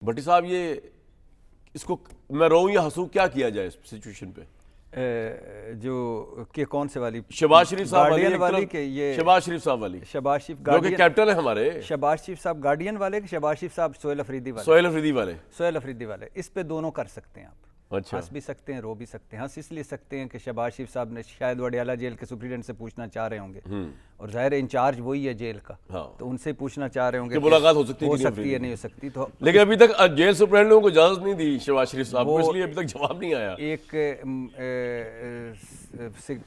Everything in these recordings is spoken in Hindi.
भट्टी साहब, ये इसको मैं रोऊं या हंसूं, क्या किया जाए इस सिचुएशन पे? जो कि कौन से वाली? शहबाज शरीफ साहब गार्डियन वाली के ये शहबाज शरीफ साहब वाली, शहबाज शरीफ जो कि कैप्टन है हमारे। शहबाज शरीफ साहब गार्डियन वाले कि शहबाज शरीफ साहब सोहेल अफरीदी वाले? सोहेल अफरीदी वाले। सोहेल अफरीदी वाले। इस पे दोनों कर सकते हैं आप। अच्छा। हंस भी सकते हैं, रो भी सकते हैं। हंस इसलिए सकते हैं कि शहबाज शरीफ साहब ने शायद वडियाला जेल के सुप्रीडेंट से पूछना चाह रहे होंगे, और जाहिर है इंचार्ज वही है जेल का। हाँ। तो उनसे पूछना चाह रहे होंगे कि मुलाकात हो सकती है नहीं हो सकती। तो लेकिन अभी तक जेल सुप्रीडेंट को इजाजत नहीं दी शहबाज शरीफ साहब को, इसलिए अभी तक जवाब नहीं आया।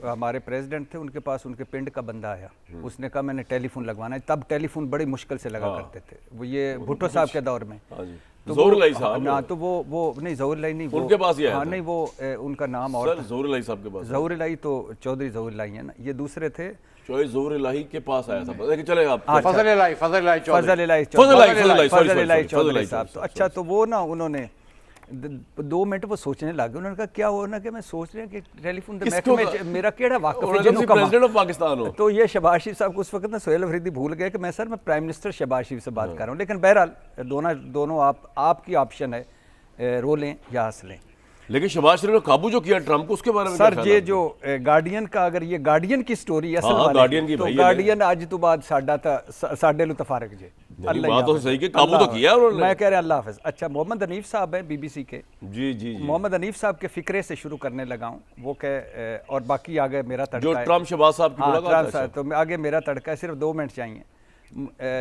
हमारे प्रेसिडेंट थे, उनके पास उनके पिंड का बंदा आया, उसने कहा मैंने टेलीफोन लगवाना है। तब टेलीफोन बड़ी मुश्किल से लगा करते थे वो, ये भुट्टो साहब के दौर में। तो ज़हूरुल्लाह साहब ना, तो वो नहीं, ज़हूरुल्लाह नहीं, उनके पास ही आया था। नहीं, वो उनका नाम और ज़हूरुल्लाह साहब के पास। ज़हूरुल्लाह तो चौधरी ज़हूरुल्लाह है ना, ये दूसरे थे। चौधरी ज़हूरुल्लाह के पास आया था, लेकिन चले आप फजल साहब। तो अच्छा, तो वो ना उन्होंने 2 मिनट वो सोचने लगे। उन्होंने कहा क्या हो ना कि मैं सोच रहा कि टेलीफोन में मेरा केड़ा वाकफ है प्रेसिडेंट ऑफ पाकिस्तान हो। तो ये शहबाज शरीफ साहब को उस वक्त ना सोहेल अफरीदी भूल गए कि मैं सर मैं प्राइम मिनिस्टर शहबाज शरीफ से बात कर रहा हूँ। लेकिन बहरहाल दोनों आपकी ऑप्शन है, रो लें या हंस लें। लेकिन शहबाज शरीफ ने काबू जो किया ट्रंप को, उसके बारे में सर ये जो गार्डियन का, अगर ये गार्डियन की स्टोरी असल वाली गार्डियन की, तो गार्डियन आज तो बाद साडे लु तफारक जे बात तो सही कि काबू तो किया उन्होंने। मैं कह रहा अल्लाह हाफ़िज़। अच्छा, मोहम्मद हनीफ साहब हैं बीबीसी के। जी जी। मोहम्मद हनीफ साहब के फिक्रे से शुरू करने लगा हूँ। वो कह और बाकी आगे मेरा तड़का जो ट्रंप शहबाज साहब की मुलाकात है, तो आगे मेरा तड़का है, सिर्फ 2 मिनट चाहिए।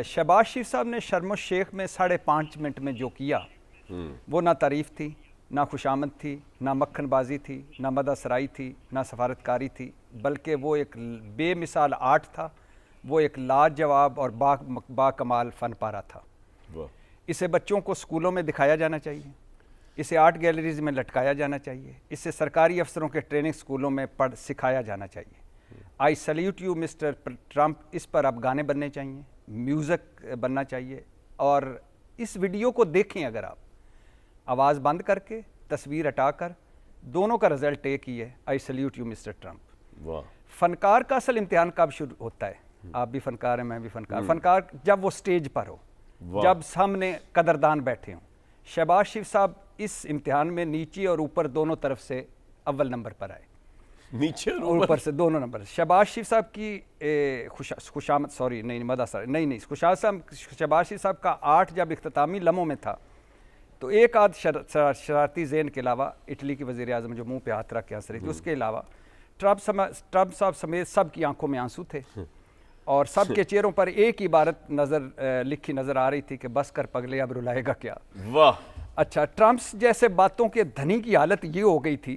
शहबाज शरीफ साहब ने शर्म शेख में 5.5 मिनट में जो किया, वो ना तारीफ थी, ना खुशामद थी, ना मक्खनबाजी थी, ना मदासराई थी, ना सफारतकारी थी, बल्कि वो एक बेमिसाल आर्ट था। वो एक लाजवाब और बाकमाल फ़न पारा था। इसे बच्चों को स्कूलों में दिखाया जाना चाहिए, इसे आर्ट गैलरीज में लटकाया जाना चाहिए, इसे सरकारी अफसरों के ट्रेनिंग स्कूलों में सिखाया जाना चाहिए। I salute you mister Trump. इस पर अब गाने बनने चाहिए, म्यूज़िक बनना चाहिए। और इस वीडियो को देखें अगर आप, आवाज़ बंद करके तस्वीर हटाकर, दोनों का रिजल्ट एक ही है, I salute you mister Trump. फनकार का असल इम्तिहान कब शुरू होता है? आप भी फनकार हैं, मैं भी फनकार। फनकार जब वो स्टेज पर हो, जब सामने कदरदान बैठे हों। शहबाज शरीफ साहब इस इम्तिहान में नीचे और ऊपर दोनों तरफ से अव्वल नंबर पर आए, नीचे और ऊपर से दोनों नंबर। शहबाज शरीफ साहब की खुशामद, सॉरी नहीं, मदासर नहीं, शहबाज शरीफ साहब का 8 जब इख्तितामी लम्हों में था, तो एक आध शरारती ज़ेन के अलावा, इटली की वज़ीर आज़म जो मुंह पे हाथ रख के हंस रही थी, उसके अलावा ट्रंप साहब समेत सब की आंखों में आंसू थे, और सब के चेहरों पर एक ही इबारत लिखी नज़र आ रही थी कि बस कर पगले, अब रुलाएगा क्या। वाह। अच्छा, ट्रंप जैसे बातों के धनी की हालत ये हो गई थी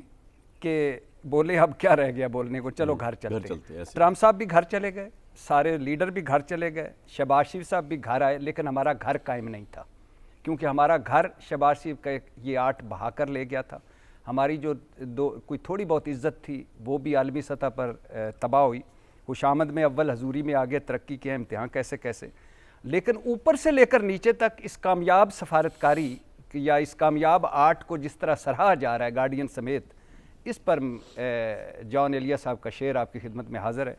कि बोले अब क्या रह गया बोलने को, चलो घर चलते। ट्रंप साहब भी घर चले गए, सारे लीडर भी घर चले गए, शहबाज शरीफ साहब भी घर आए, लेकिन हमारा घर कायम नहीं था, क्योंकि हमारा घर शहबाज शरीफ का ये आर्ट बहा कर ले गया था। हमारी जो कोई थोड़ी बहुत इज्जत थी, वो भी आलमी सतह पर तबाह हुई। खुशामद में अव्वल हजूरी में आगे तरक्की किया, इम्तिहान कैसे कैसे। लेकिन ऊपर से लेकर नीचे तक इस कामयाब सफारतकारी या इस कामयाब आर्ट को जिस तरह सराहा जा रहा है गार्डियन समेत, इस पर जॉन एलिया साहब का शेर आपकी खिदमत में हाजिर है।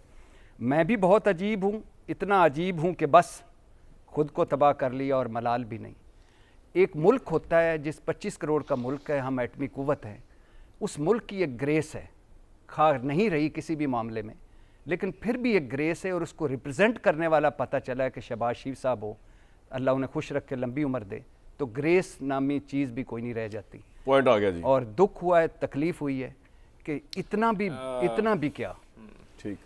मैं भी बहुत अजीब हूँ, इतना अजीब हूँ कि बस खुद को तबाह कर लिया और मलाल भी नहीं। एक मुल्क होता है जिस 25 करोड़ का मुल्क है, हम एटमी कुव्वत हैं, उस मुल्क की एक ग्रेस है, खा नहीं रही किसी भी मामले में, लेकिन फिर भी एक ग्रेस है, और उसको रिप्रेजेंट करने वाला पता चला है कि शहबाज शरीफ साहब हो, अल्लाह उन्हें खुश रख के लंबी उम्र दे, तो ग्रेस नामी चीज़ भी कोई नहीं रह जाती। पॉइंट आ गया जी। और दुख हुआ है, तकलीफ़ हुई है कि इतना भी क्या। ठीक।